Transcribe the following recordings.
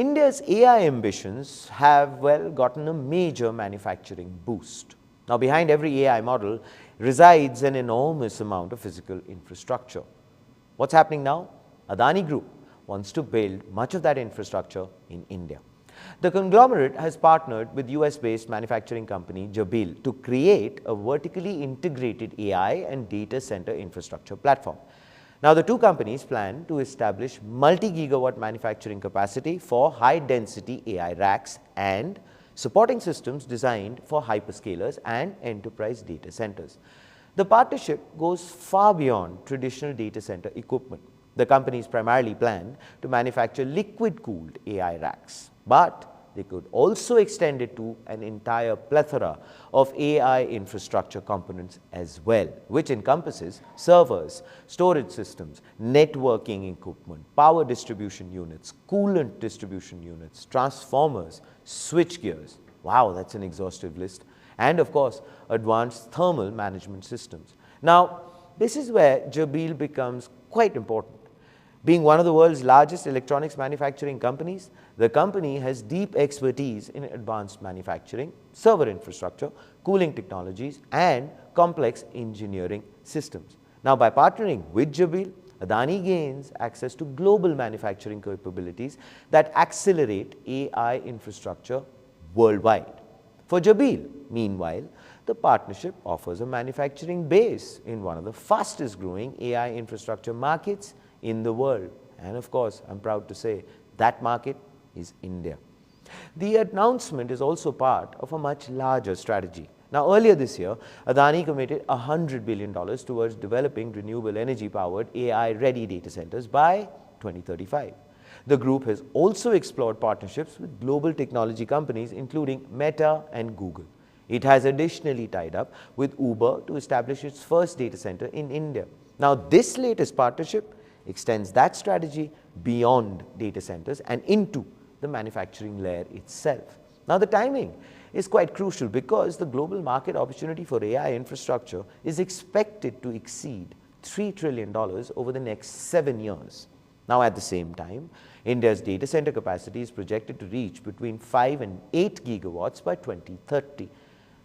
India's AI ambitions have, well, gotten a major manufacturing boost. Now, behind every AI model resides an enormous amount of physical infrastructure. What's happening now? Adani Group wants to build much of that infrastructure in India. The conglomerate has partnered with US-based manufacturing company Jabil to create a vertically integrated AI and data center infrastructure platform. Now, the two companies plan to establish multi-gigawatt manufacturing capacity for high-density AI racks and supporting systems designed for hyperscalers and enterprise data centers. The partnership goes far beyond traditional data center equipment. The companies primarily plan to manufacture liquid-cooled AI racks, but they could also extend it to an entire plethora of AI infrastructure components as well, which encompasses servers, storage systems, networking equipment, power distribution units, coolant distribution units, transformers, switchgears. Wow, that's an exhaustive list. And of course, advanced thermal management systems. Now, this is where Jabil becomes quite important. Being one of the world's largest electronics manufacturing companies, the company has deep expertise in advanced manufacturing, server infrastructure, cooling technologies, and complex engineering systems. Now, by partnering with Jabil, Adani gains access to global manufacturing capabilities that accelerate AI infrastructure worldwide. For Jabil, meanwhile, the partnership offers a manufacturing base in one of the fastest growing AI infrastructure markets in the world. And of course, I'm proud to say that market is India. The announcement is also part of a much larger strategy. Now, earlier this year, Adani committed $100 billion towards developing renewable energy powered AI ready data centers by 2035. The group has also explored partnerships with global technology companies including Meta and Google. It has additionally tied up with Uber to establish its first data center in India. Now, this latest partnership extends that strategy beyond data centers and into the manufacturing layer itself. Now, the timing is quite crucial because the global market opportunity for AI infrastructure is expected to exceed $3 trillion over the next 7 years. Now, at the same time, India's data center capacity is projected to reach between 5 and 8 gigawatts by 2030.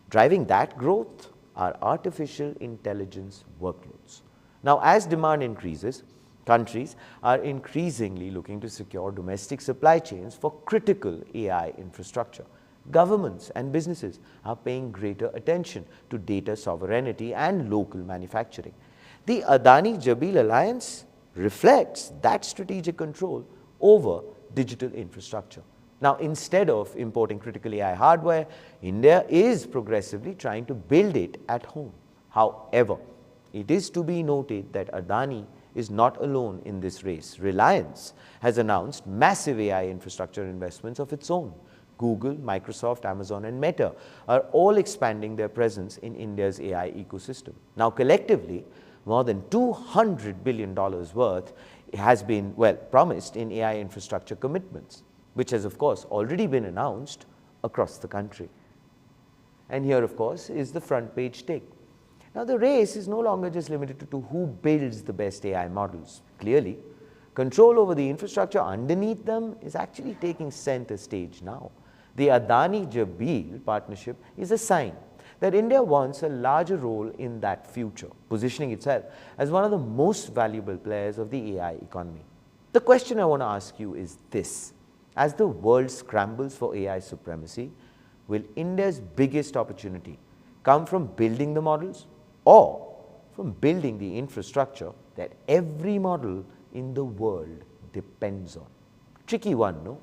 Driving that growth are artificial intelligence workloads. Now, as demand increases, countries are increasingly looking to secure domestic supply chains for critical AI infrastructure. Governments and businesses are paying greater attention to data sovereignty and local manufacturing. The Adani Jabil alliance reflects that strategic control over digital infrastructure. Now, instead of importing critical AI hardware, India is progressively trying to build it at home. However, it is to be noted that Adani is not alone in this race. Reliance has announced massive AI infrastructure investments of its own. Google, Microsoft, Amazon, and Meta are all expanding their presence in India's AI ecosystem. Now, collectively, more than $200 billion worth has been, well, promised in AI infrastructure commitments, which has, of course, already been announced across the country. And here, of course, is the front page take. Now, the race is no longer just limited to who builds the best AI models. Clearly, control over the infrastructure underneath them is actually taking center stage now. The Adani Jabil partnership is a sign that India wants a larger role in that future, positioning itself as one of the most valuable players of the AI economy. The question I want to ask you is this: as the world scrambles for AI supremacy, will India's biggest opportunity come from building the models or from building the infrastructure that every model in the world depends on? Tricky one, no?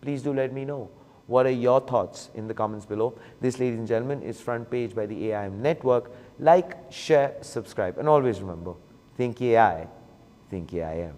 Please do let me know. What are your thoughts in the comments below? This, ladies and gentlemen, is Front Page by the AIM Network. Like, share, subscribe, and always remember, think AI, think AIM.